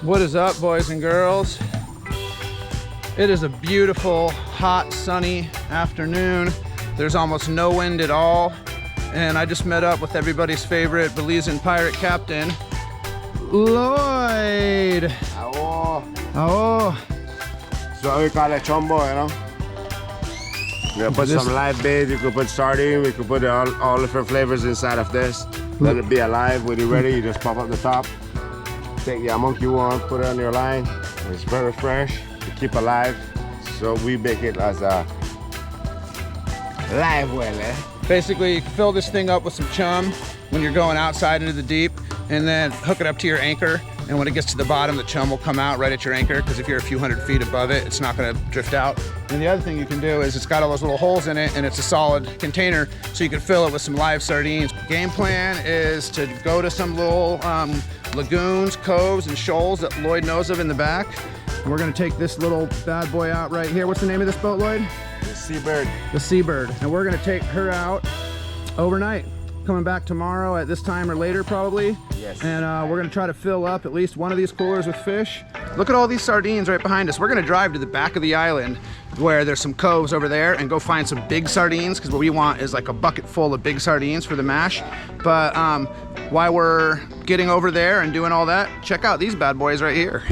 What is up, boys and girls? It is a beautiful, hot, sunny afternoon. There's almost no wind at all. And I just met up with everybody's favorite Belizean pirate captain, Lloyd. Oh. So we call it chombo, you know? You can put some live bait, you could put sardine, we could put all different flavors inside of this. Let it be alive. When you're ready, you just pop up the top. Take the amount you want, put it on your line. It's very fresh to keep alive. So we bake it as a live well, eh? Basically, you fill this thing up with some chum when you're going outside into the deep, and then hook it up to your anchor. And when it gets to the bottom, the chum will come out right at your anchor, because if you're a few hundred feet above it, it's not going to drift out. And the other thing you can do is it's got all those little holes in it, and it's a solid container, so you can fill it with some live sardines. Game plan is to go to some little lagoons, coves, and shoals that Lloyd knows of in the back. And we're going to take this little bad boy out right here. What's the name of this boat, Lloyd? The Seabird. The Seabird. And we're going to take her out overnight. Coming back tomorrow at this time or later probably. Yes. And we're gonna try to fill up at least one of these coolers with fish. Look at all these sardines right behind us. We're gonna drive to the back of the island where there's some coves over there and go find some big sardines, because what we want is like a bucket full of big sardines for the mash. But while we're getting over there and doing all that, check out these bad boys right here.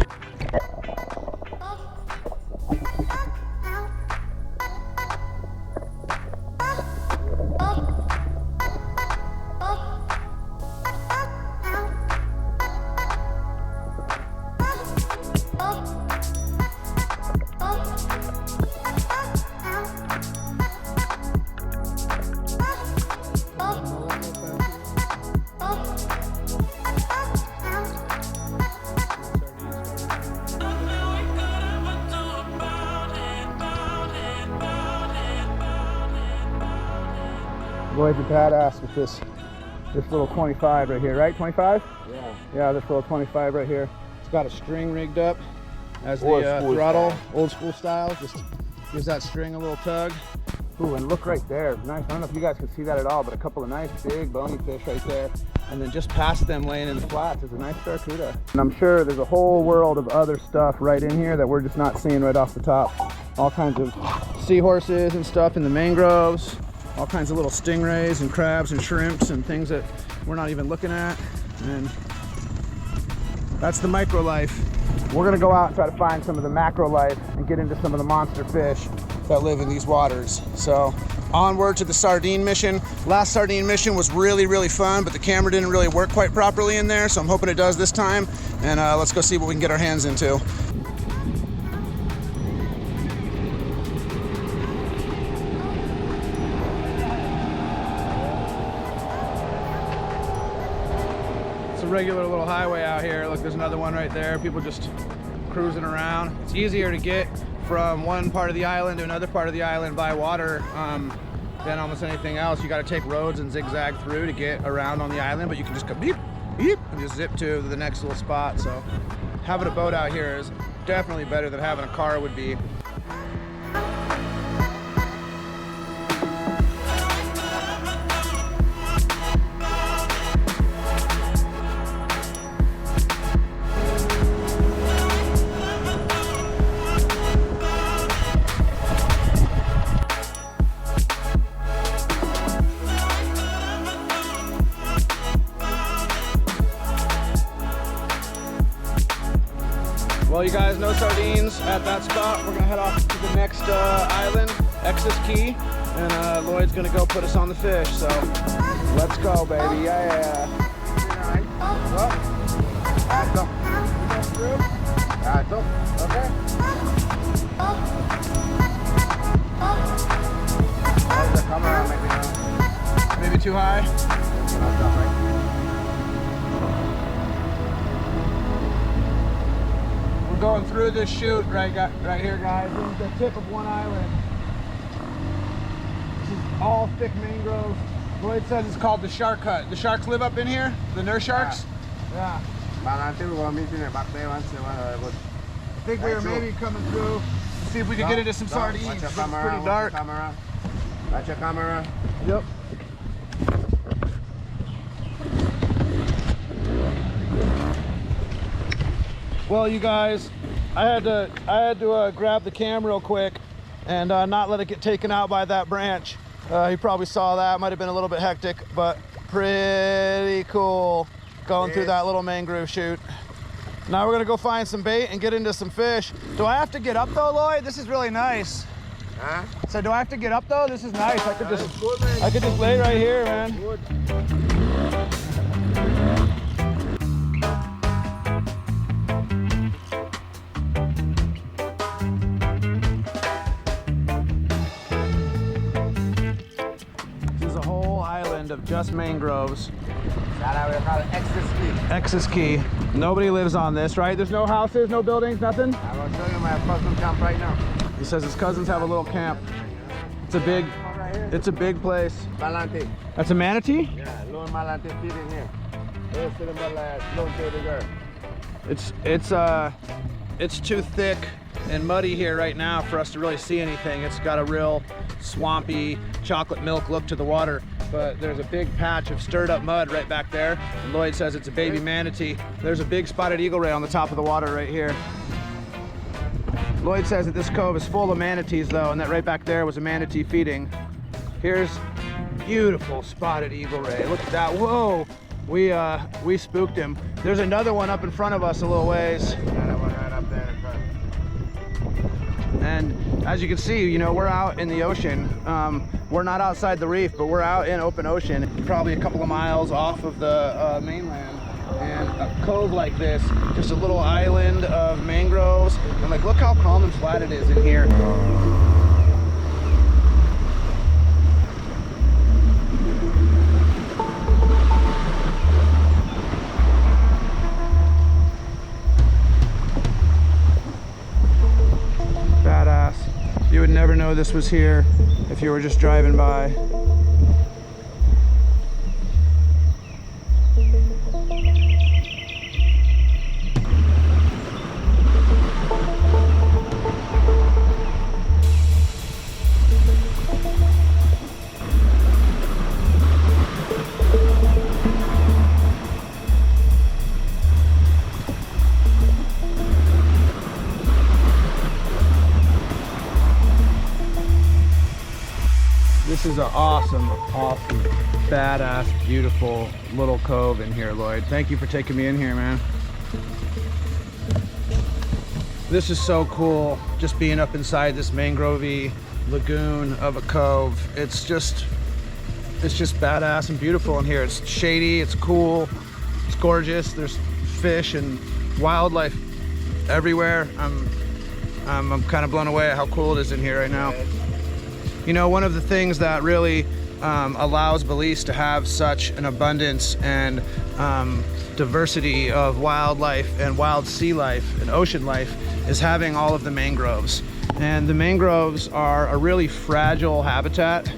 Lloyd's a badass with this little 25 right here, right? 25? Yeah. Yeah, this little 25 right here. It's got a string rigged up as the throttle, old school style. Just gives that string a little tug. Ooh, and look right there. Nice. I don't know if you guys can see that at all, but a couple of nice big bony fish right there. And then just past them laying in the flats is a nice barracuda. And I'm sure there's a whole world of other stuff right in here that we're just not seeing right off the top. All kinds of seahorses and stuff in the mangroves. All kinds of little stingrays and crabs and shrimps and things that we're not even looking at. And that's the micro life. We're gonna go out and try to find some of the macro life and get into some of the monster fish that live in these waters. So onward to the sardine mission. Last sardine mission was really, really fun, but the camera didn't really work quite properly in there, so I'm hoping it does this time. And let's go see what we can get our hands into. Regular little highway out here. Look, there's another one right there. People just cruising around. It's easier to get from one part of the island to another part of the island by water than almost anything else. You got to take roads and zigzag through to get around on the island, but you can just go beep, beep, and just zip to the next little spot. So having a boat out here is definitely better than having a car would be. Well, you guys, no sardines at that spot. We're gonna head off to the next island, Exodus Key, and Lloyd's gonna go put us on the fish. So let's go, baby. Yeah. Okay. Maybe too high. We're going through this chute right here, guys. This is the tip of one island. This is all thick mangroves. Lloyd says it's called the shark hut. The sharks live up in here? The nurse sharks? Yeah. I think we were maybe coming through to see if we could get into some sardines. It's pretty dark. Watch your camera. Yep. Well, you guys, I had to grab the cam real quick and not let it get taken out by that branch. You probably saw that. Might have been a little bit hectic, but pretty cool going through that little mangrove chute. Now we're gonna go find some bait and get into some fish. Do I have to get up though, Lloyd? This is really nice. Huh? So do I have to get up though? This is nice. I could just lay right here, man. Good. This is a whole island of just mangroves. That we call it Exodus Key. Exodus Key. Nobody lives on this, right? There's no houses, no buildings, nothing? I'm gonna show you my custom camp right now. He says his cousins have a little camp. It's a big place. Malante. That's a manatee? Yeah, Lone Malante feeding here. It's too thick and muddy here right now for us to really see anything. It's got a real swampy chocolate milk look to the water, but there's a big patch of stirred up mud right back there. And Lloyd says it's a baby manatee. There's a big spotted eagle ray on the top of the water right here. Lloyd says that this cove is full of manatees though, and that right back there was a manatee feeding. Here's beautiful spotted eagle ray. Look at that, whoa. We spooked him. There's another one up in front of us a little ways. And as you can see, you know, we're out in the ocean. We're not outside the reef, but we're out in open ocean, probably a couple of miles off of the mainland. And a cove like this, just a little island of mangroves, and like, look how calm and flat it is in here. Badass. You would never know this was here if you were just driving by. This is an awesome, badass, beautiful little cove in here, Lloyd. Thank you for taking me in here, man. This is so cool, just being up inside this mangrovey lagoon of a cove. It's just badass and beautiful in here. It's shady, it's cool, it's gorgeous. There's fish and wildlife everywhere. I'm kind of blown away at how cool it is in here right now. You know, one of the things that really allows Belize to have such an abundance and diversity of wildlife and wild sea life and ocean life is having all of the mangroves. And the mangroves are a really fragile habitat.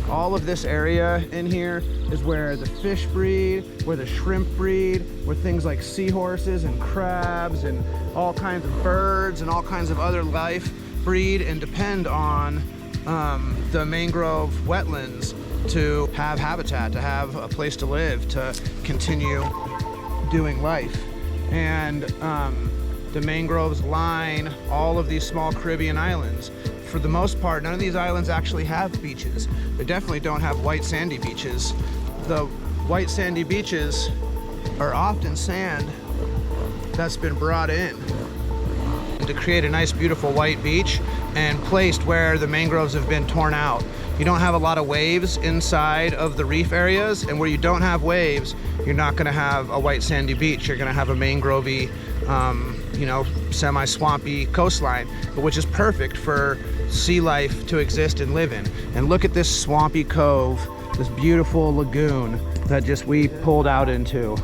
All of this area in here is where the fish breed, where the shrimp breed, where things like seahorses and crabs and all kinds of birds and all kinds of other life breed and depend on the mangrove wetlands to have habitat, to have a place to live, to continue doing life. And the mangroves line all of these small Caribbean islands. For the most part, none of these islands actually have beaches. They definitely don't have white sandy beaches. The white sandy beaches are often sand that's been brought in to create a nice beautiful white beach and placed where the mangroves have been torn out. You don't have a lot of waves inside of the reef areas, and where you don't have waves, you're not gonna have a white sandy beach. You're gonna have a mangrovey, you know, semi-swampy coastline, which is perfect for sea life to exist and live in. And look at this swampy cove, this beautiful lagoon that just we pulled out into.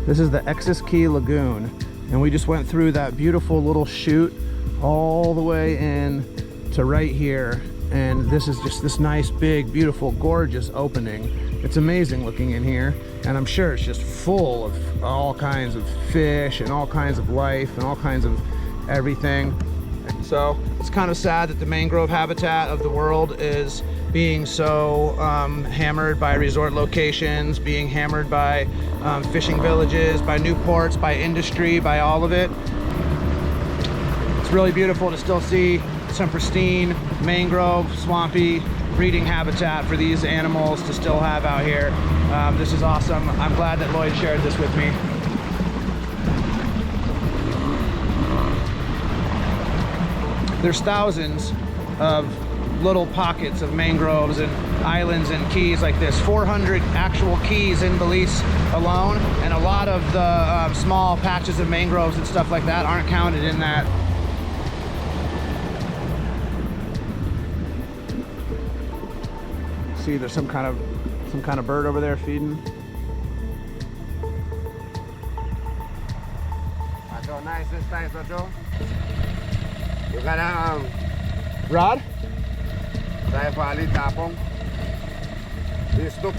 This is the Exodus Key Lagoon. And we just went through that beautiful little chute all the way in to right here. And this is just this nice, big, beautiful, gorgeous opening. It's amazing looking in here. And I'm sure it's just full of all kinds of fish and all kinds of life and all kinds of everything. So it's kind of sad that the mangrove habitat of the world is being so hammered by resort locations, being hammered by fishing villages, by new ports, by industry, by all of it. It's really beautiful to still see some pristine mangrove, swampy breeding habitat for these animals to still have out here. This is awesome. I'm glad that Lloyd shared this with me. There's thousands of little pockets of mangroves and islands and keys like this. 400 actual keys in Belize alone, and a lot of the small patches of mangroves and stuff like that aren't counted in that. See, there's some kind of bird over there feeding. Nice, this nice, Joe. You got a Rod? Saya Bali tapong. This took.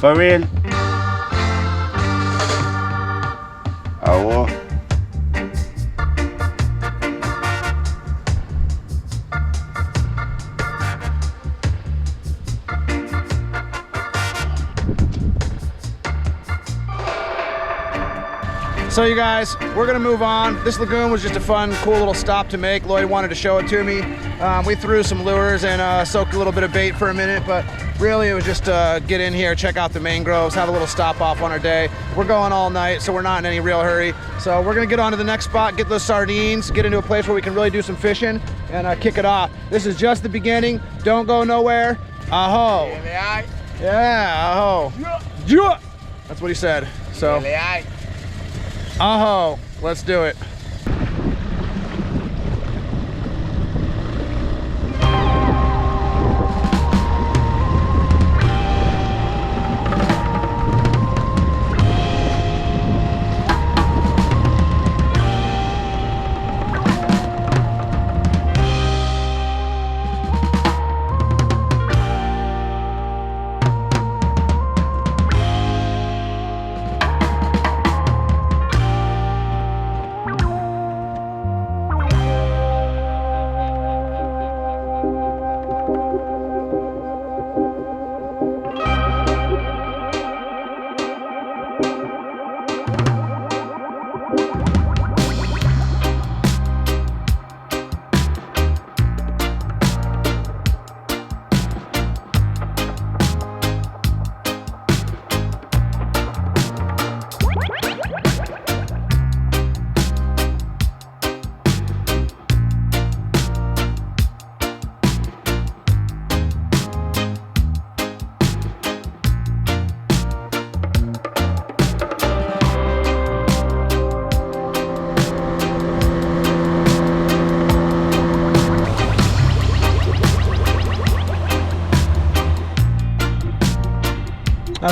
For real? Oh. So you guys, we're gonna move on. This lagoon was just a fun, cool little stop to make. Lloyd wanted to show it to me. We threw some lures and soaked a little bit of bait for a minute, but really it was just get in here, check out the mangroves, have a little stop off on our day. We're going all night, so we're not in any real hurry. So we're gonna get on to the next spot, get those sardines, get into a place where we can really do some fishing and kick it off. This is just the beginning. Don't go nowhere. Aho. Yeah, aho. Yeah. That's what he said. So. Aho, let's do it.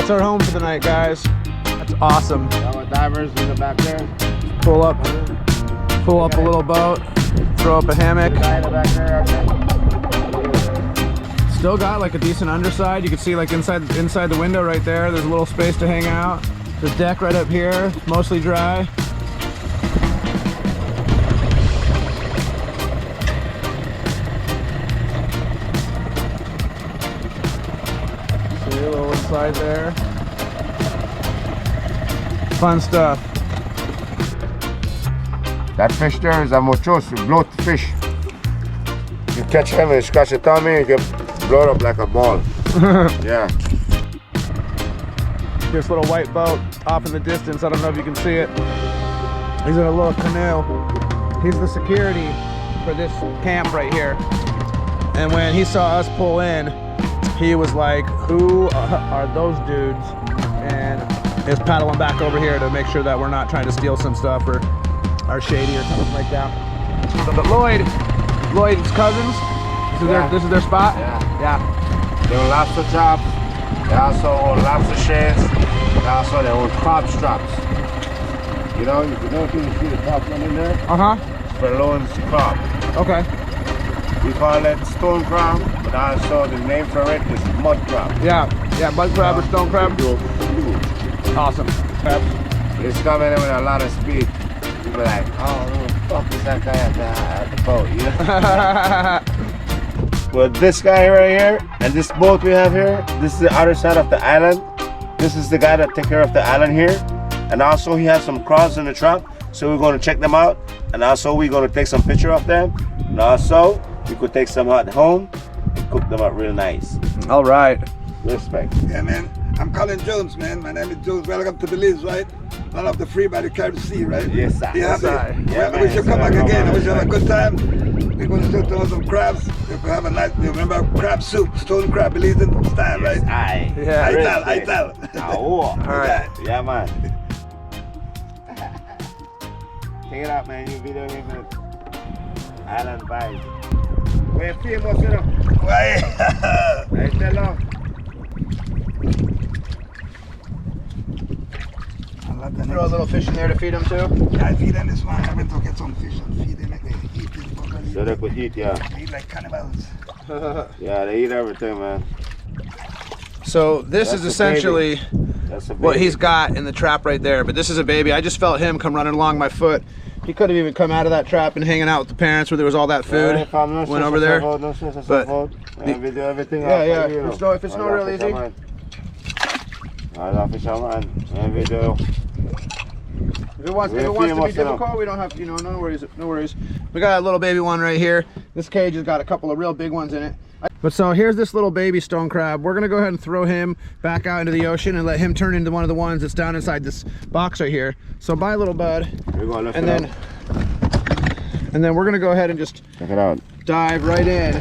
That's our home for the night, guys. That's awesome. Our divers in the back there. Pull up a little boat, throw up a hammock. Still got like a decent underside. You can see like inside the window right there. There's a little space to hang out. There's deck right up here, mostly dry. See a little inside there. Fun stuff. That fish there is a muchos, bloat fish. You catch him and scratch the tummy, you can blow it up like a ball. Yeah. This little white boat off in the distance, I don't know if you can see it. He's in a little canoe. He's the security for this camp right here. And when he saw us pull in, he was like, who are those dudes? And is paddling back over here to make sure that we're not trying to steal some stuff or are shady or something like that. But Lloyd's cousins, this is their spot? Yeah. They own lobster chops, they also own lobster sheds, they also they own crab straps. You know, you see the top one in there? It's for Lowen's crab. Okay. We call it stone crab, but also the name for it is mud crab. Yeah, mud crab or stone crab. Awesome. It's coming in with a lot of speed. People are like, oh, who the fuck is that guy at the boat? You know? Well, this guy right here and this boat we have here, this is the other side of the island. This is the guy that takes care of the island here. And also he has some crabs in the truck, so we're going to check them out. And also we're going to take some picture of them. And also we could take some at home and cook them up real nice. All right. Respect. Yeah, man. I'm Colin Jones, man. My name is Jones. Welcome to Belize, right? One of the free by the Caribbean Sea, right? Yes, sir. Yeah, man. I wish you come back again. I wish you have a good time. We're going to still throw some crabs. If we have a nice, you remember crab soup, stone crab, Belizean style, right? Aye. Yeah. I tell. All right. Yeah, man. Check it out, man. You video him with Island Vibes. We're famous, you know. Why? I tell you. Throw a little fish in there to feed them too. Yeah, I feed them this one. I went to get some fish and feed them like they eat this. So they could eat, yeah. They eat like cannibals. Yeah, they eat everything, man. So this That's is a essentially That's a what baby. he's got in the trap right there. But this is a baby. I just felt him come running along my foot. He could have even come out of that trap and hanging out with the parents where there was all that food. Went over there. But we do everything. yeah. If it's not real easy. If it wants to be difficult, we don't have to, no worries. We got a little baby one right here. This cage has got a couple of real big ones in it. But so here's this little baby stone crab. We're gonna go ahead and throw him back out into the ocean and let him turn into one of the ones that's down inside this box right here. So bye, little bud. And then we're gonna go ahead and just check it out. Dive right in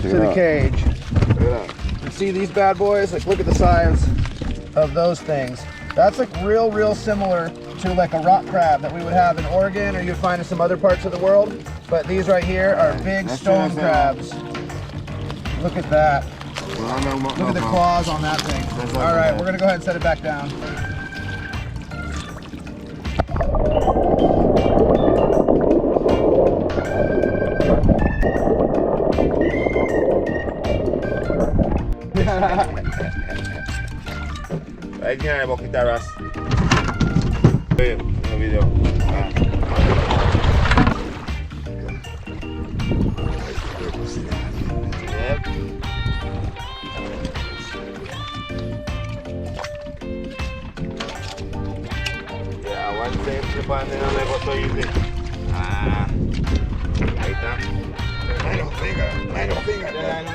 to the cage. Check it out. See these bad boys? Like, look at the size of those things. That's like real similar to like a rock crab that we would have in Oregon or you'd find in some other parts of the world. But these right here are big stone crabs. Look at that. Look at the claws on that thing. All right, we're gonna go ahead and set it back down. Ahí tiene la boquita ras. Oye, el video. Yep. Yeah, one same se puede tener un negocio easy. Ah, ahí está. Middle finger. Yeah, no.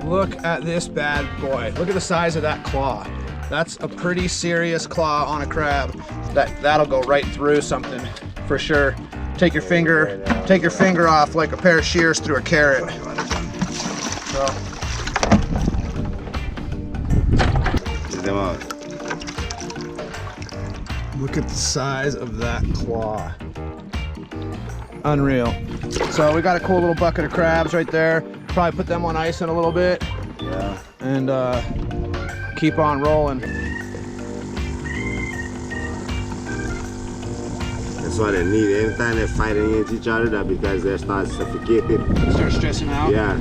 Look at this bad boy. Look at the size of that claw. That's a pretty serious claw on a crab. That'll go right through something for sure. Take your finger off like a pair of shears through a carrot. So. Look at the size of that claw. Unreal. So we got a cool little bucket of crabs right there. Probably put them on ice in a little bit. Yeah. And keep on rolling. That's what they need. Anytime they're fighting against each other, that's because they start suffocating. Start stressing out. Yeah.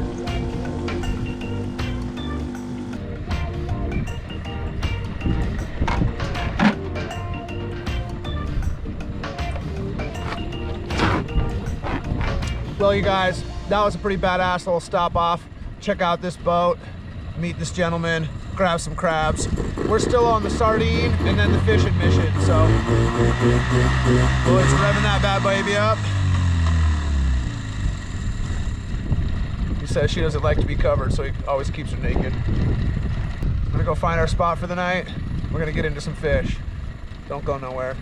Well, you guys, that was a pretty badass little stop off. Check out this boat, meet this gentleman, grab some crabs. We're still on the sardine and then the fishing mission, so Lloyd's revving that bad baby up. He says she doesn't like to be covered, so he always keeps her naked. I'm gonna go find our spot for the night. We're gonna get into some fish. Don't go nowhere.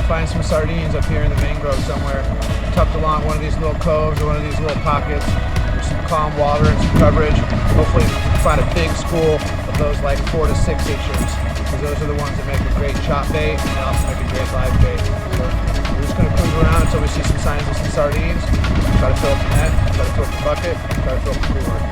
Find some sardines up here in the mangrove somewhere, tucked along one of these little coves or one of these little pockets. There's some calm water and some coverage. Hopefully we can find a big school of those like 4 to 6 inchers, because those are the ones that make a great chop bait and they also make a great live bait. So we're just going to cruise around until we see some signs of some sardines. Try to fill up the net, try to fill up the bucket, try to fill up the cooler.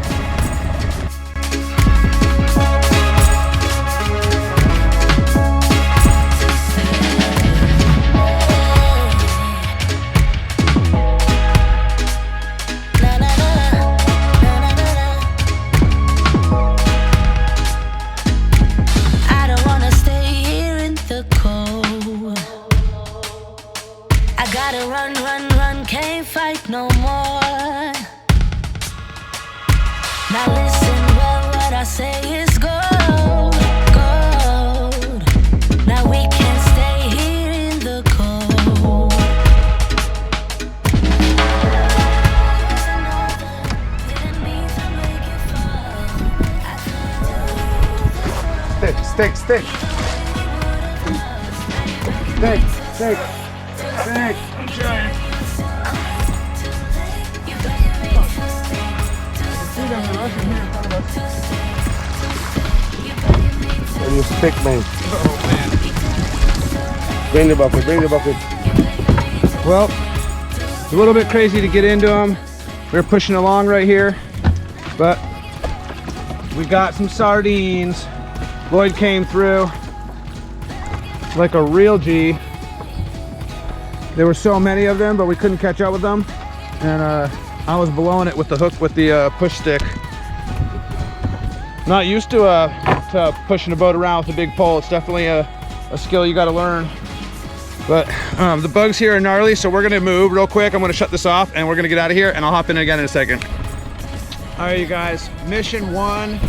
No more. Now listen well, what I say is gold, gold. Now we can't stay here in the cold. Stick. Stick. I'm trying. And you stick, man. Oh man. Bring the bucket. Well, it's a little bit crazy to get into them. We're pushing along right here, but we got some sardines. Lloyd came through like a real G. There were so many of them, but we couldn't catch up with them. And I was blowing it with the hook with the push stick. Not used to pushing a boat around with a big pole. It's definitely a skill you got to learn. But the bugs here are gnarly, so we're gonna move real quick. I'm gonna shut this off and we're gonna get out of here, and I'll hop in again in a second. All right, you guys, mission 1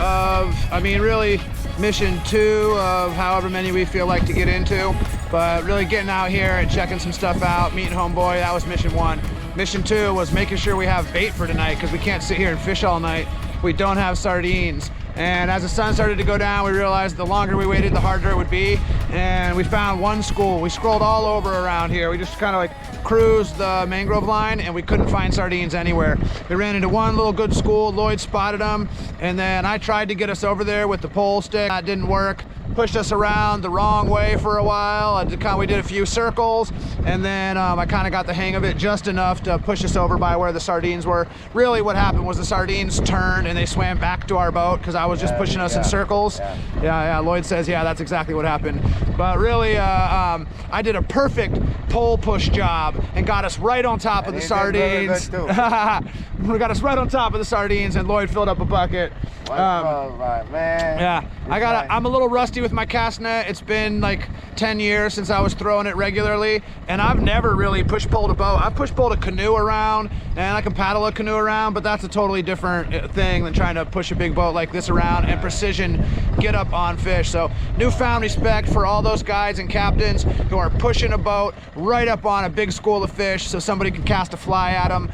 of, really mission 2 of however many we feel like to get into, but really getting out here and checking some stuff out, meeting homeboy, that was mission 1. Mission 2 was making sure we have bait for tonight, because we can't sit here and fish all night. We don't have sardines. And as the sun started to go down, we realized the longer we waited, the harder it would be. And we found one school. We scrolled all over around here. We just kind of like cruised the mangrove line and we couldn't find sardines anywhere. We ran into one little good school. Lloyd spotted them. And then I tried to get us over there with the pole stick. That didn't work. Pushed us around the wrong way for a while. We did a few circles, and then I kind of got the hang of it just enough to push us over by where the sardines were. Really what happened was the sardines turned and they swam back to our boat because I was just pushing us in circles. Yeah, Lloyd says, yeah, that's exactly what happened. But really, I did a perfect pole push job and got us right on top of the sardines. We got us right on top of the sardines, and Lloyd filled up a bucket. Man. Yeah, I'm a little rusty honesty with my cast net, it's been like 10 years since I was throwing it regularly, and I've never really push-pulled a boat. I've push-pulled a canoe around, and I can paddle a canoe around, but that's a totally different thing than trying to push a big boat like this around and precision get up on fish. So newfound respect for all those guides and captains who are pushing a boat right up on a big school of fish so somebody can cast a fly at them.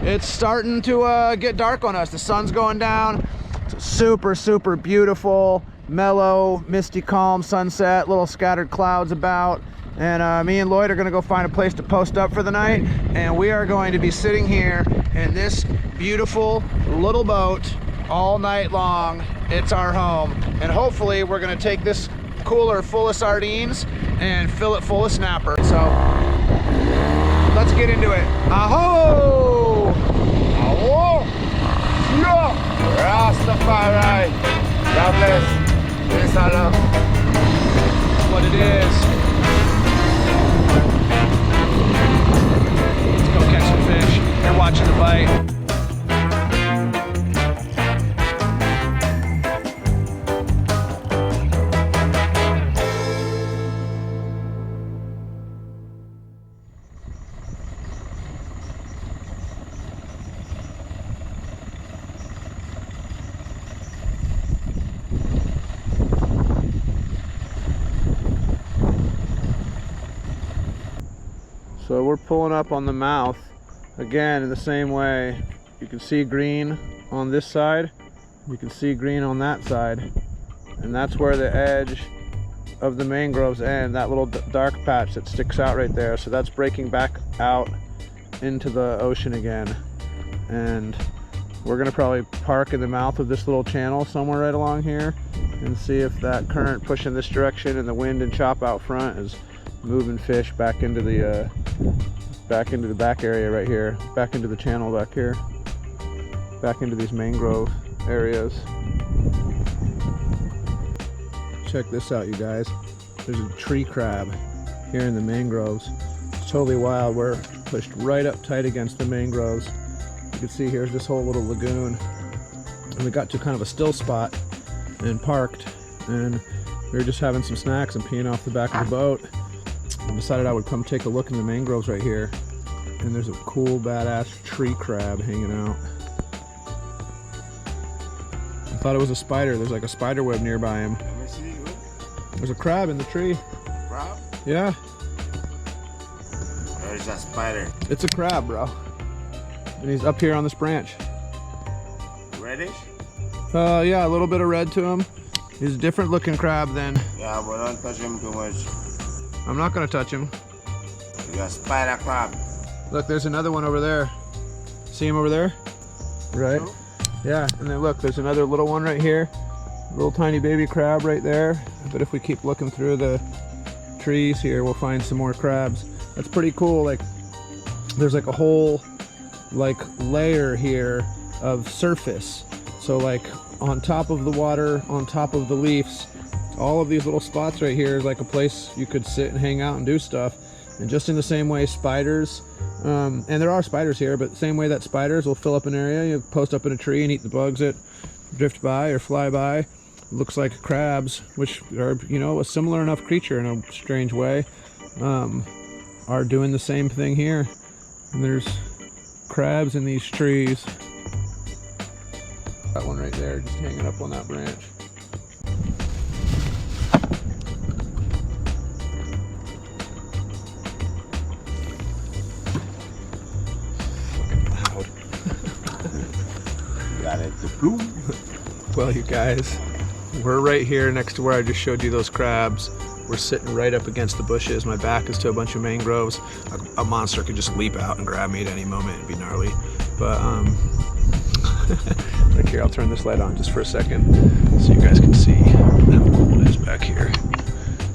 It's starting to get dark on us. The sun's going down. It's super, super beautiful, mellow, misty, calm sunset, little scattered clouds about. And me and Lloyd are gonna go find a place to post up for the night. And we are going to be sitting here in this beautiful little boat all night long. It's our home. And hopefully we're gonna take this cooler full of sardines and fill it full of snapper. So let's get into it. Aho! Aho! Yeah! Rastafari! God bless. Peace and love. That's what it is. Let's go catch some fish. You're watching The Bite. So we're pulling up on the mouth again in the same way. You can see green on this side, you can see green on that side, and that's where the edge of the mangroves end, that little dark patch that sticks out right there. So that's breaking back out into the ocean again, and we're gonna probably park in the mouth of this little channel somewhere right along here and see if that current pushing this direction and the wind and chop out front is moving fish back into the back area right here, back into the channel back here, back into these mangrove areas. Check this out, you guys. There's a tree crab here in the mangroves. It's totally wild. We're pushed right up tight against the mangroves. You can see here's this whole little lagoon, and we got to kind of a still spot and parked, and we were just having some snacks and peeing off the back of the boat. I decided I would come take a look in the mangroves right here, and there's a cool badass tree crab hanging out. I thought it was a spider. There's like a spider web nearby him. Let me see. There's a crab in the tree. Crab? Yeah, There's a spider. it's a crab, bro. And he's up here on this branch. Reddish? Yeah, a little bit of red to him. He's a different looking crab than... Yeah, but don't touch him too much. I'm not gonna touch him. You got spider crab. Look, there's another one over there. See him over there? Right? Yeah, and then look, there's another little one right here. Little tiny baby crab right there. But if we keep looking through the trees here, we'll find some more crabs. That's pretty cool. Like, there's like a whole like layer here of surface. So like on top of the water, on top of the leaves, all of these little spots right here is like a place you could sit and hang out and do stuff. And just in the same way spiders, and there are spiders here, but the same way that spiders will fill up an area, you post up in a tree and eat the bugs that drift by or fly by. Looks like crabs, which are, you know, a similar enough creature in a strange way, are doing the same thing here. And there's crabs in these trees. That one right there, just hanging up on that branch. Got it to bloom. Well, you guys, we're right here next to where I just showed you those crabs. We're sitting right up against the bushes. My back is to a bunch of mangroves. A monster could just leap out and grab me at any moment. It'd be gnarly. But look here, I'll turn this light on just for a second so you guys can see how cool it is back here.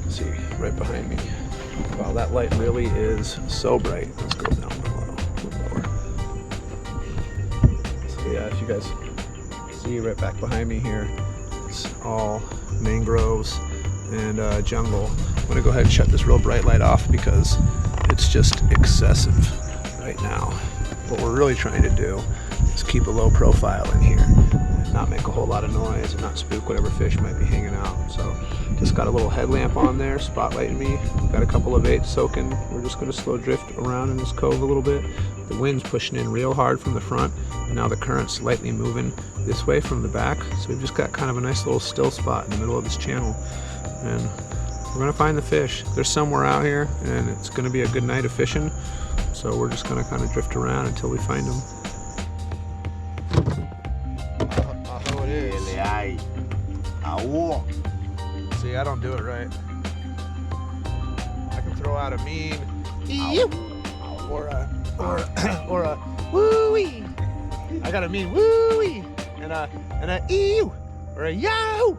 See, right behind me. Wow, that light really is so bright. Let's go down a little lower. So yeah, if you guys see right back behind me here, it's all mangroves and jungle. I'm gonna go ahead and shut this real bright light off because it's just excessive right now. What we're really trying to do is keep a low profile in here. not make a whole lot of noise and not spook whatever fish might be hanging out. So just got a little headlamp on there, spotlighting me. Got a couple of baits soaking. We're just gonna slow drift around in this cove a little bit. The wind's pushing in real hard from the front, and now the current's slightly moving this way from the back. So we've just got kind of a nice little still spot in the middle of this channel. And we're gonna find the fish. They're somewhere out here, and it's gonna be a good night of fishing. So we're just gonna kind of drift around until we find them. Oh, it is. See, I don't do it right. I can throw out a mean or a woo-wee. I got a mean woo-wee and a ew or a yow.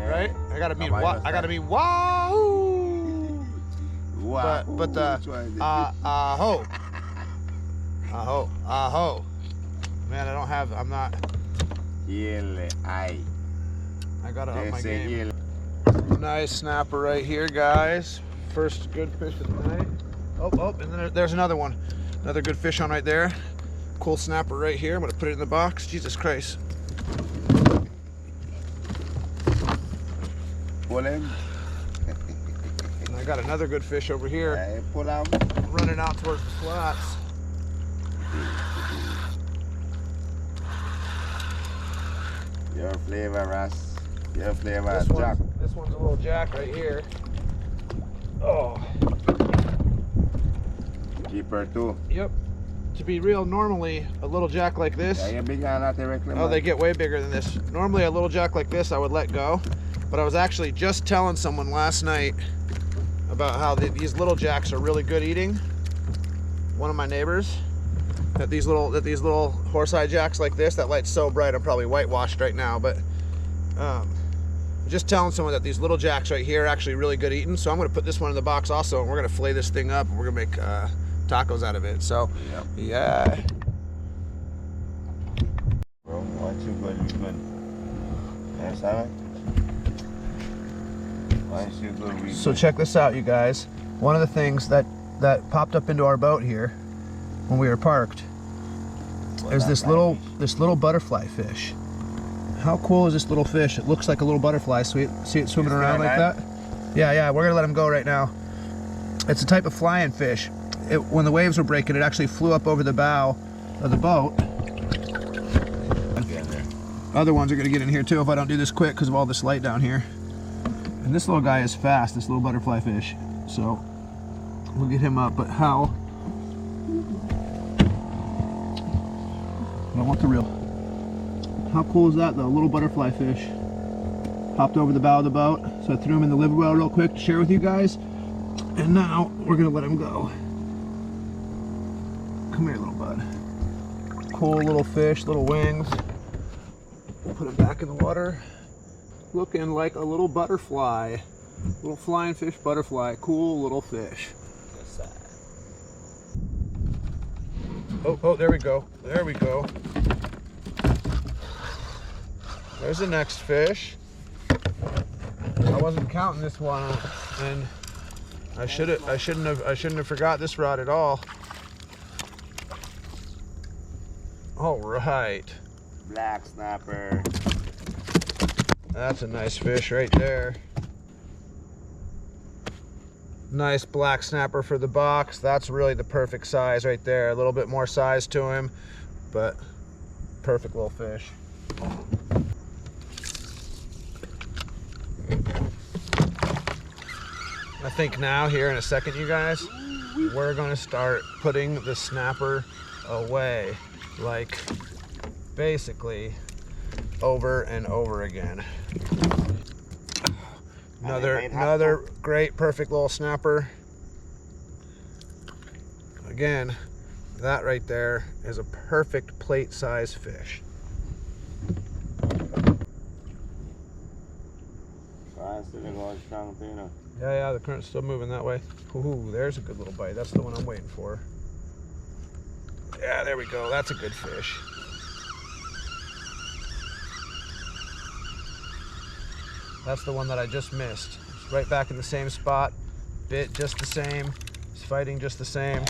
Right? I gotta mean what? I gotta mean wahoo. But the aho. Man, I'm not. I gotta up my game. Nice snapper right here, guys. First good fish of the night. Oh, and then there's another one. Another good fish on right there. Cool snapper right here. I'm gonna put it in the box. Jesus Christ. Pull him. And I got another good fish over here. Pull him. Running out towards the flats. Your flavor, Russ. Your flavor, Jack. This one's a little jack right here. Oh. Keeper too. Yep. To be real, normally a little jack like this. Oh, they get way bigger than this. Normally a little jack like this I would let go. But I was actually just telling someone last night about how these little jacks are really good eating. One of my neighbors, that these little horse-eye jacks like this, that light's so bright I'm probably whitewashed right now, but just telling someone that these little jacks right here are actually really good eating. So I'm gonna put this one in the box also, and we're gonna fillet this thing up and we're gonna make tacos out of it. So yeah. Bro, once you good. Yes, all right. So check this out, you guys. One of the things that popped up into our boat here when we were parked is this little butterfly fish. How cool is this little fish? It looks like a little butterfly. See it swimming around like that? Yeah, we're gonna let him go right now. It's a type of flying fish. When the waves were breaking, it actually flew up over the bow of the boat. Other ones are gonna get in here too if I don't do this quick because of all this light down here. And this little guy is fast, this little butterfly fish. So we'll get him up, but how? I want the reel. How cool is that though? Little butterfly fish. Hopped over the bow of the boat. So I threw him in the liver well real quick to share with you guys. And now we're gonna let him go. Come here, little bud. Cool little fish, little wings. Put him back in the water. Looking like a little butterfly. Little flying fish butterfly. Cool little fish. Oh, there we go. There we go. There's the next fish. I wasn't counting this one, and I shouldn't have forgot this rod at all. All right. Black snapper. That's a nice fish right there. Nice black snapper for the box. That's really the perfect size right there. A little bit more size to him, but perfect little fish. I think now, here in a second, you guys, we're gonna start putting the snapper away, like basically over and over again. Another great, perfect little snapper. Again, that right there is a perfect plate size fish. Yeah, the current's still moving that way. Ooh, there's a good little bite. That's the one I'm waiting for. Yeah, there we go. That's a good fish. That's the one that I just missed. It's right back in the same spot. Bit just the same. It's fighting just the same.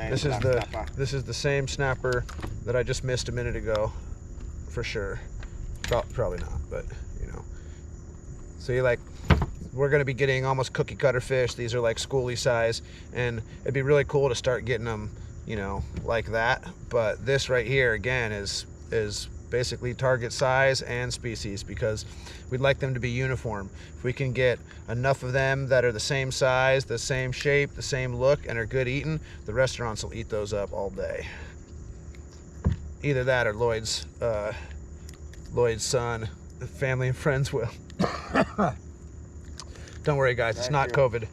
This is the same snapper that I just missed a minute ago, for sure. Probably not, but you know. So you like, we're gonna be getting almost cookie cutter fish. These are like schoolie size, and it'd be really cool to start getting them, you know, like that. But this right here again is basically target size and species, because we'd like them to be uniform. If we can get enough of them that are the same size, the same shape, the same look, and are good eating, the restaurants will eat those up all day. Either that or Lloyd's son, family and friends will. Don't worry guys, it's not COVID.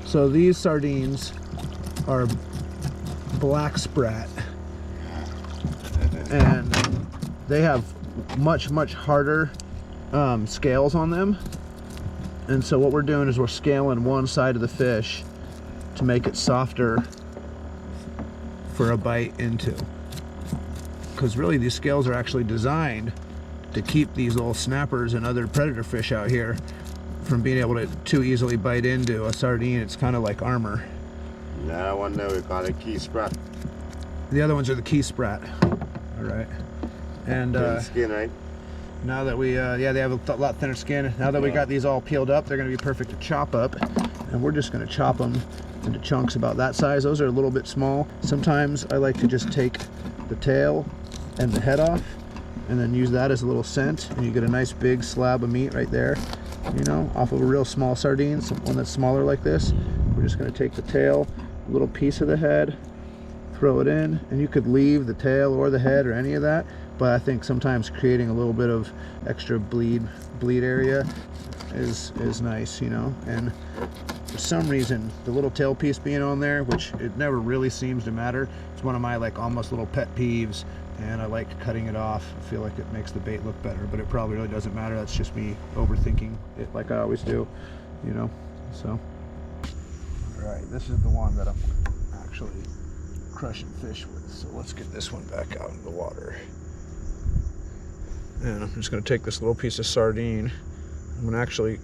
So these sardines are black sprat, and they have much harder scales on them. And so what we're doing is we're scaling one side of the fish to make it softer for a bite into. Because really these scales are actually designed to keep these little snappers and other predator fish out here from being able to too easily bite into a sardine. It's kind of like armor. That one there we call it key sprat. The other ones are the key sprat. All right. And skin, right? now that we, yeah, they have a lot thinner skin. Now that we got these all peeled up, they're gonna be perfect to chop up. And we're just gonna chop them into chunks about that size. Those are a little bit small. Sometimes I like to just take the tail and the head off and then use that as a little scent, and you get a nice big slab of meat right there, you know, off of a real small sardine, one that's smaller like this. We're just gonna take the tail, a little piece of the head, throw it in, and you could leave the tail or the head or any of that, but I think sometimes creating a little bit of extra bleed area is nice, you know. And for some reason the little tail piece being on there, which it never really seems to matter, it's one of my like almost little pet peeves, and I like cutting it off. I feel like it makes the bait look better, but it probably really doesn't matter. That's just me overthinking it like I always do, you know. So all right, this is the one that I'm actually crushing fish with, so let's get this one back out in the water. And I'm just going to take this little piece of sardine, I'm going to actually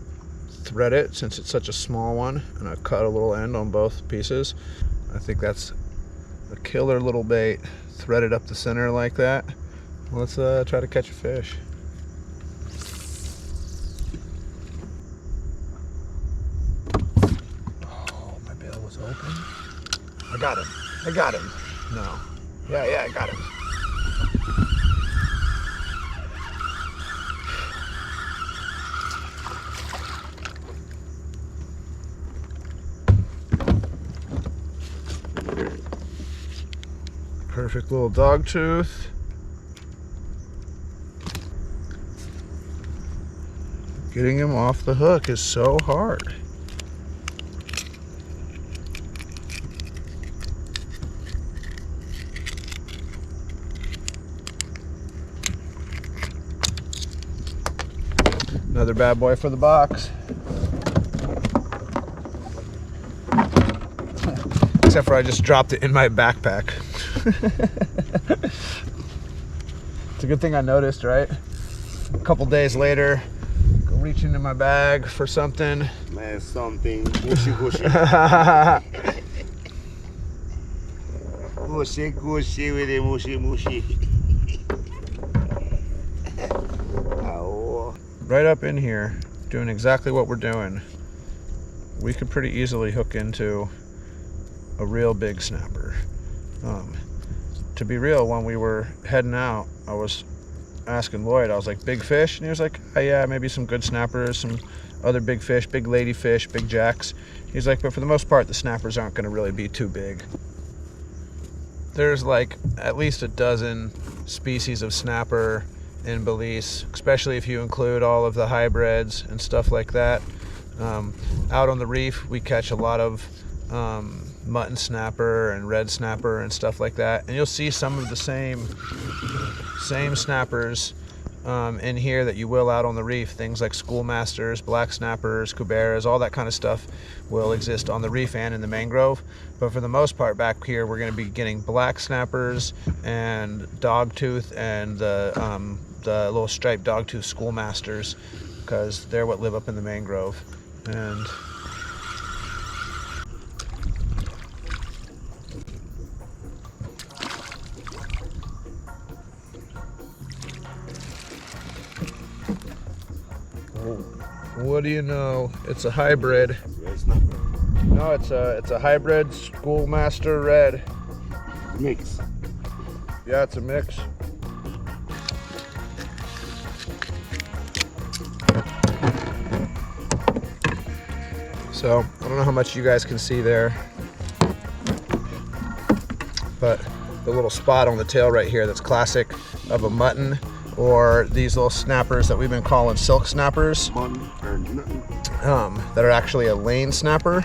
thread it since it's such a small one, and I cut a little end on both pieces. I think that's a killer little bait. Thread it up the center like that. Let's try to catch a fish. Oh, my bail was open. I got him. No. Yeah, I got him. Perfect little dog tooth. Getting him off the hook is so hard. Another bad boy for the box. Except for I just dropped it in my backpack. It's a good thing I noticed, right? A couple days later, go reach into my bag for something. Man, something. Gushy. Gushy with the mushy. Right up in here, doing exactly what we're doing. We could pretty easily hook into a real big snapper. To be real, when we were heading out, I was asking Lloyd, I was like, big fish? And he was like, oh, yeah, maybe some good snappers, some other big fish, big ladyfish, big jacks. He's like, but for the most part, the snappers aren't going to really be too big. There's like at least a dozen species of snapper in Belize, especially if you include all of the hybrids and stuff like that. Out on the reef, we catch a lot of mutton snapper and red snapper and stuff like that, and you'll see some of the same snappers in here that you will out on the reef. Things like schoolmasters, black snappers, cuberas, all that kind of stuff will exist on the reef and in the mangrove. But for the most part back here, we're going to be getting black snappers and dogtooth and the little striped dogtooth schoolmasters because they're what live up in the mangrove. And what do you know? It's a hybrid. No, it's a hybrid schoolmaster red. Mix. Yeah, it's a mix. So I don't know how much you guys can see there, but the little spot on the tail right here, that's classic of a mutton, or these little snappers that we've been calling silk snappers, that are actually a lane snapper,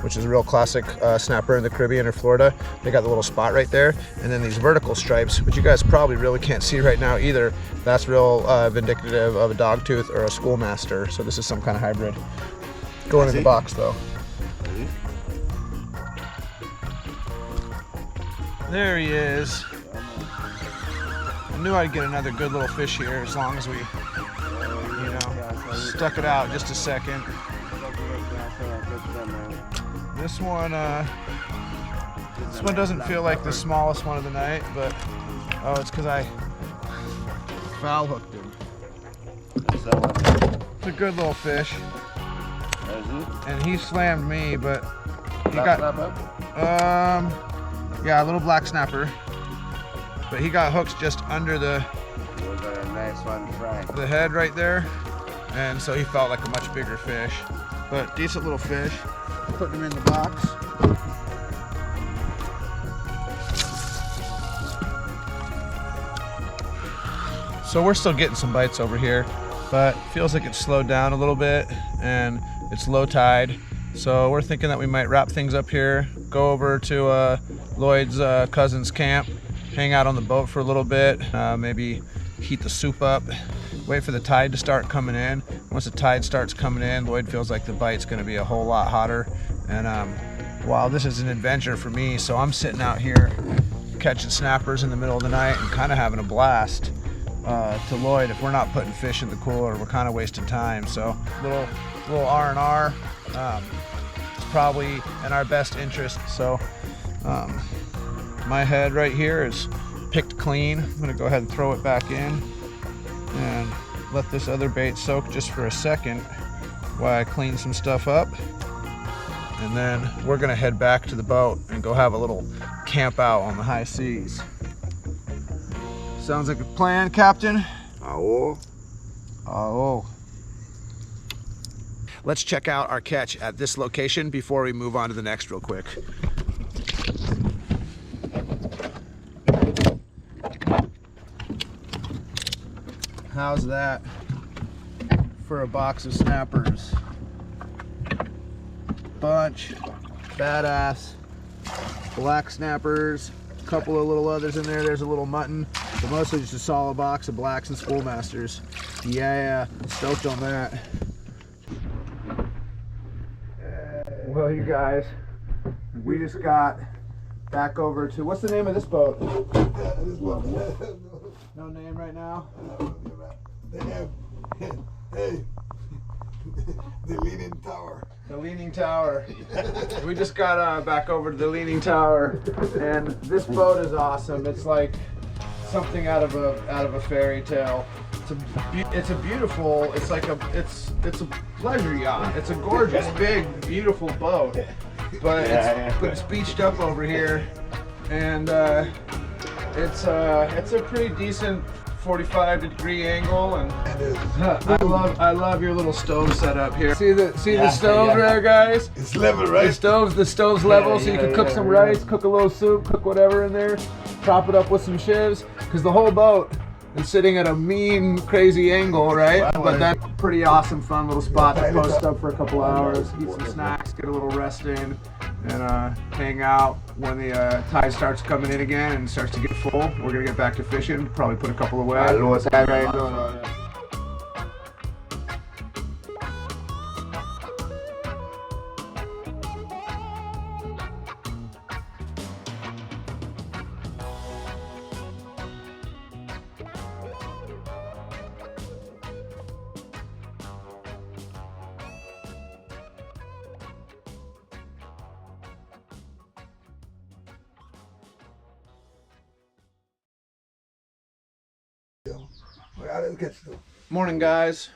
which is a real classic snapper in the Caribbean or Florida. They got the little spot right there, and then these vertical stripes, which you guys probably really can't see right now either. That's real vindicative of a dogtooth or a schoolmaster. So this is some kind of hybrid. Going in the box though. There he is. I knew I'd get another good little fish here as long as we, you know, stuck it out just a second. This one doesn't feel like the smallest one of the night, but it's because I foul hooked him. It's a good little fish, and he slammed me, but he got yeah, a little black snapper, but he got hooked just under the head right there, and so he felt like a much bigger fish, but decent little fish. Putting him in the box. So we're still getting some bites over here, but feels like it's slowed down a little bit and it's low tide. So we're thinking that we might wrap things up here, go over to Lloyd's cousin's camp, hang out on the boat for a little bit, maybe heat the soup up, wait for the tide to start coming in. Once the tide starts coming in, Lloyd feels like the bite's going to be a whole lot hotter. And while this is an adventure for me, so I'm sitting out here catching snappers in the middle of the night and kind of having a blast. To Lloyd, if we're not putting fish in the cooler, we're kind of wasting time. So little R&R, it's probably in our best interest. So my head right here is picked clean. I'm gonna go ahead and throw it back in and let this other bait soak just for a second while I clean some stuff up. And then we're gonna head back to the boat and go have a little camp out on the high seas. Sounds like a plan, Captain. Oh. Let's check out our catch at this location before we move on to the next real quick. How's that for a box of snappers? Bunch, badass, black snappers, a couple of little others in there. There's a little mutton, but mostly just a solid box of blacks and schoolmasters. Yeah, I'm stoked on that. Well, you guys, we just got back over to, what's the name of this boat? No name right now? Hey, the Leaning Tower. The Leaning Tower. We just got back over to the Leaning Tower, and this boat is awesome. It's like something out of a fairy tale. It's a beautiful. It's a pleasure yacht. It's a gorgeous, big, beautiful boat, but it's beached up over here, and it's a pretty decent 45-degree angle, and I love your little stove setup here. See the stove there, guys? It's level, right? The stove's level, so you can cook some rice, cook a little soup, cook whatever in there, top it up with some shivs, because the whole boat is sitting at a mean, crazy angle, right? But that's pretty awesome, fun little spot to post up for a couple hours, eat some snacks, get a little rest in, and hang out when the tide starts coming in again and starts to get full. We're gonna get back to fishing, probably put a couple away. Morning, guys.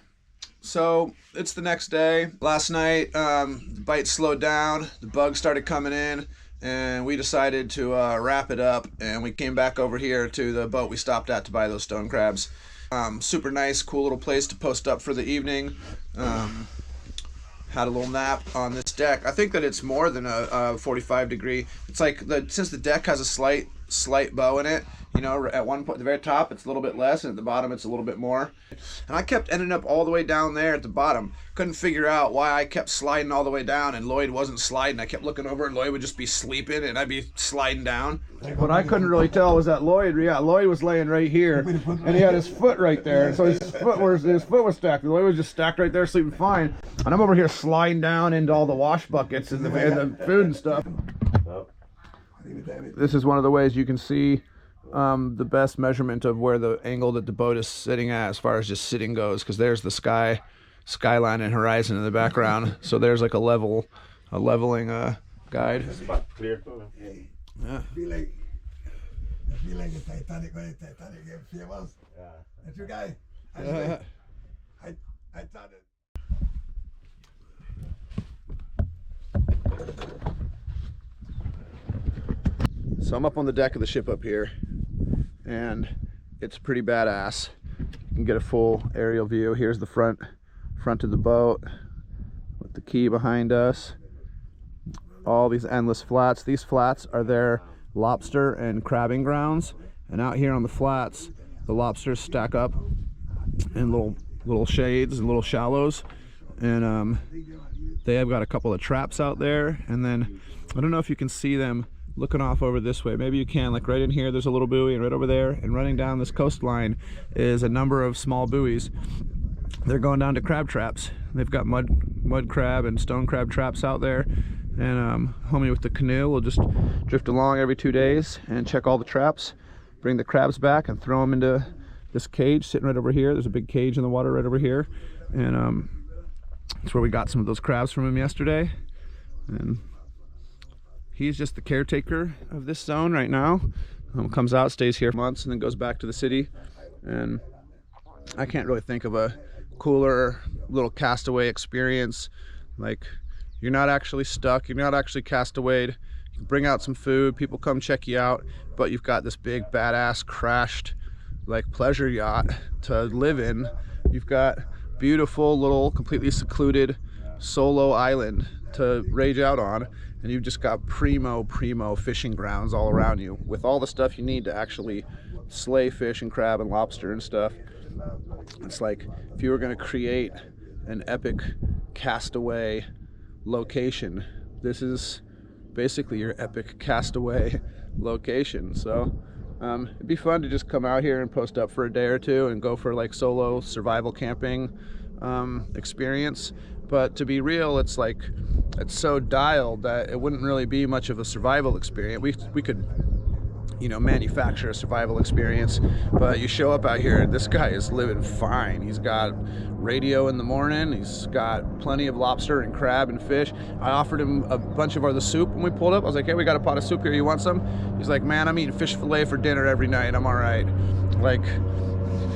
So it's the next day. Last night, the bite slowed down. The bugs started coming in, and we decided to wrap it up. And we came back over here to the boat we stopped at to buy those stone crabs. Super nice, cool little place to post up for the evening. Had a little nap on this deck. I think that it's more than a 45 degree. It's like since the deck has a slight bow in it. You know, at one point, at the very top, it's a little bit less, and at the bottom, it's a little bit more. And I kept ending up all the way down there at the bottom. Couldn't figure out why I kept sliding all the way down, and Lloyd wasn't sliding. I kept looking over, and Lloyd would just be sleeping, and I'd be sliding down. What I couldn't really tell was that Lloyd was laying right here, and he had his foot right there. So his foot was stacked. Lloyd was just stacked right there, sleeping fine. And I'm over here sliding down into all the wash buckets and the food and stuff. This is one of the ways you can see the best measurement of where the angle that the boat is sitting at as far as just sitting goes, because there's the skyline and horizon in the background. So there's like a leveling guide. Clear. Yeah. I feel like the Titanic when the Titanic gave famous. Yeah. That's your guy. I thought it. So I'm up on the deck of the ship up here, and it's pretty badass. You can get a full aerial view. Here's the front of the boat with the quay behind us. All these endless flats. These flats are their lobster and crabbing grounds, and out here on the flats, the lobsters stack up in little shades and little shallows, and they have got a couple of traps out there. And then I don't know if you can see them looking off over this way. Maybe you can. Like right in here, there's a little buoy, and right over there, and running down this coastline is a number of small buoys. They're going down to crab traps. They've got mud crab and stone crab traps out there, and homie with the canoe will just drift along every 2 days and check all the traps, bring the crabs back, and throw them into this cage sitting right over here. There's a big cage in the water right over here, and that's where we got some of those crabs from him yesterday. And he's just the caretaker of this zone right now. Comes out, stays here for months, and then goes back to the city. And I can't really think of a cooler little castaway experience. Like, you're not actually stuck, you're not actually castawayed. You can bring out some food, people come check you out, but you've got this big badass crashed like pleasure yacht to live in. You've got beautiful little completely secluded solo island to rage out on, and you've just got primo fishing grounds all around you with all the stuff you need to actually slay fish and crab and lobster and stuff. It's like if you were going to create an epic castaway location, this is basically your epic castaway location. So it'd be fun to just come out here and post up for a day or two and go for like solo survival camping experience. But to be real, it's like, it's so dialed that it wouldn't really be much of a survival experience. We could, you know, manufacture a survival experience, but you show up out here, this guy is living fine. He's got radio in the morning, he's got plenty of lobster and crab and fish. I offered him a bunch of the soup when we pulled up. I was like, hey, we got a pot of soup here, you want some? He's like, man, I'm eating fish fillet for dinner every night, I'm all right. Like,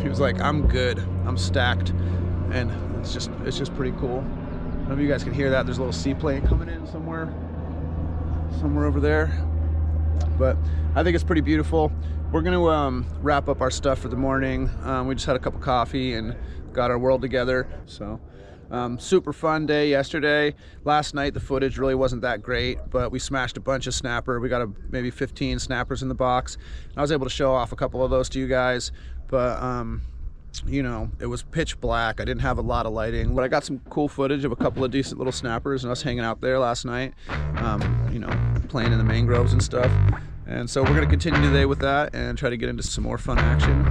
he was like, I'm good, I'm stacked. And it's just pretty cool. I don't know if you guys can hear that. There's a little seaplane coming in somewhere over there. But I think it's pretty beautiful. We're gonna wrap up our stuff for the morning. We just had a cup of coffee and got our world together. So super fun day yesterday. Last night the footage really wasn't that great, but we smashed a bunch of snapper. We got maybe 15 snappers in the box. I was able to show off a couple of those to you guys, but you know, it was pitch black. I didn't have a lot of lighting, but I got some cool footage of a couple of decent little snappers and us hanging out there last night, you know, playing in the mangroves and stuff. And so we're going to continue today with that and try to get into some more fun action.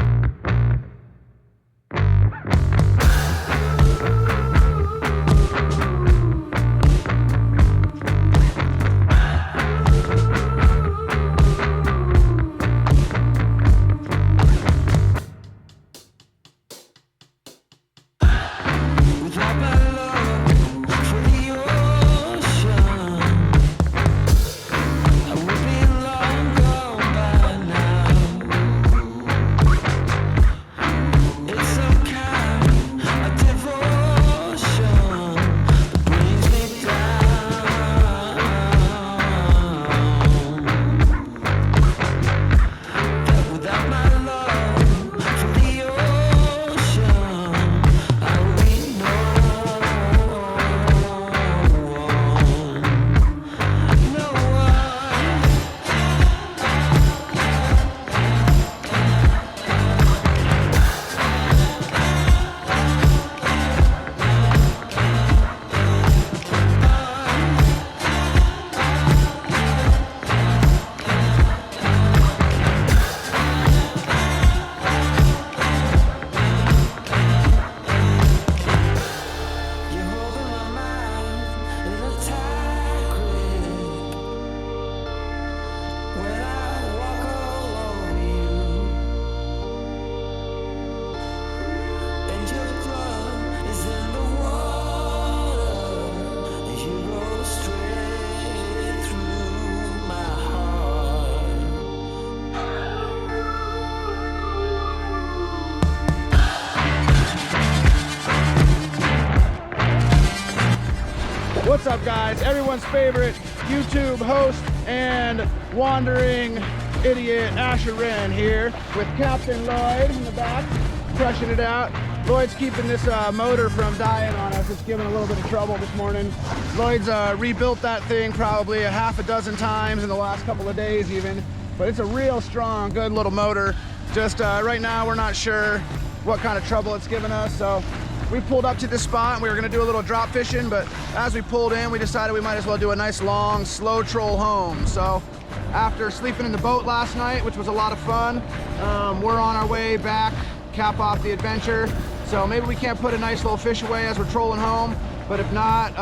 What's up, guys? Everyone's favorite YouTube host and wandering idiot Asher Wren here with Captain Lloyd in the back, crushing it out. Lloyd's keeping this motor from dying on us. It's giving a little bit of trouble this morning. Lloyd's rebuilt that thing probably a half a dozen times in the last couple of days even, but it's a real strong, good little motor. Just right now we're not sure what kind of trouble it's giving us, so we pulled up to this spot and we were gonna do a little drop fishing, but as we pulled in, we decided we might as well do a nice long, slow troll home. So after sleeping in the boat last night, which was a lot of fun, we're on our way back, cap off the adventure. So maybe we can't put a nice little fish away as we're trolling home, but if not,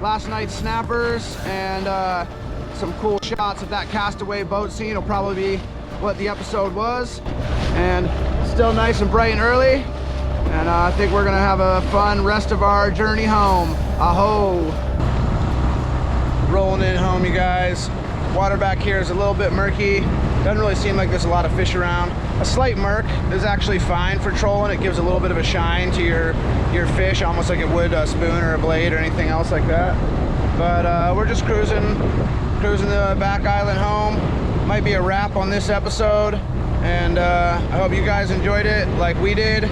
last night's snappers and some cool shots of that Castaway boat scene will probably be what the episode was. And still nice and bright and early. And I think we're gonna have a fun rest of our journey home. Aho! Rolling in home, you guys. Water back here is a little bit murky. Doesn't really seem like there's a lot of fish around. A slight murk is actually fine for trolling. It gives a little bit of a shine to your fish, almost like it would a spoon or a blade or anything else like that. But we're just cruising the back island home. Might be a wrap on this episode. And I hope you guys enjoyed it like we did.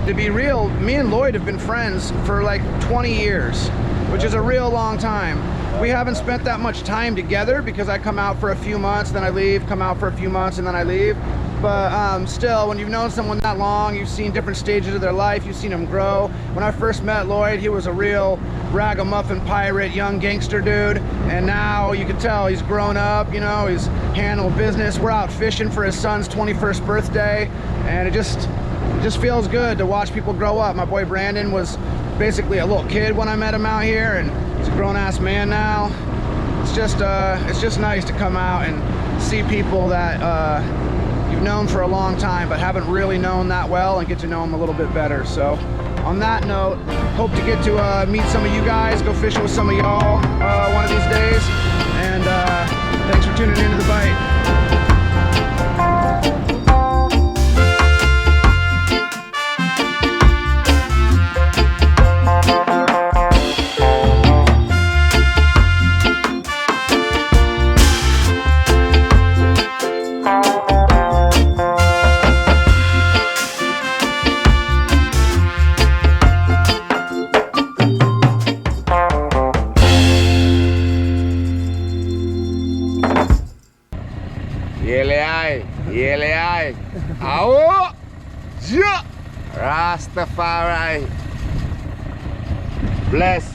To be real, me and Lloyd have been friends for like 20 years, which is a real long time. We haven't spent that much time together because I come out for a few months, then I leave, come out for a few months, and then I leave. But still, when you've known someone that long, you've seen different stages of their life, you've seen them grow. When I first met Lloyd, he was a real ragamuffin pirate, young gangster dude. And now you can tell he's grown up, you know, he's handled business. We're out fishing for his son's 21st birthday. And it just feels good to watch people grow up. My boy Brandon was basically a little kid when I met him out here, and he's a grown-ass man now. It's just nice to come out and see people that you've known for a long time but haven't really known that well and get to know them a little bit better. So on that note, hope to get to meet some of you guys, go fishing with some of y'all one of these days. And thanks for tuning into The Bite. Yele, Ao, Rastafari. Bless.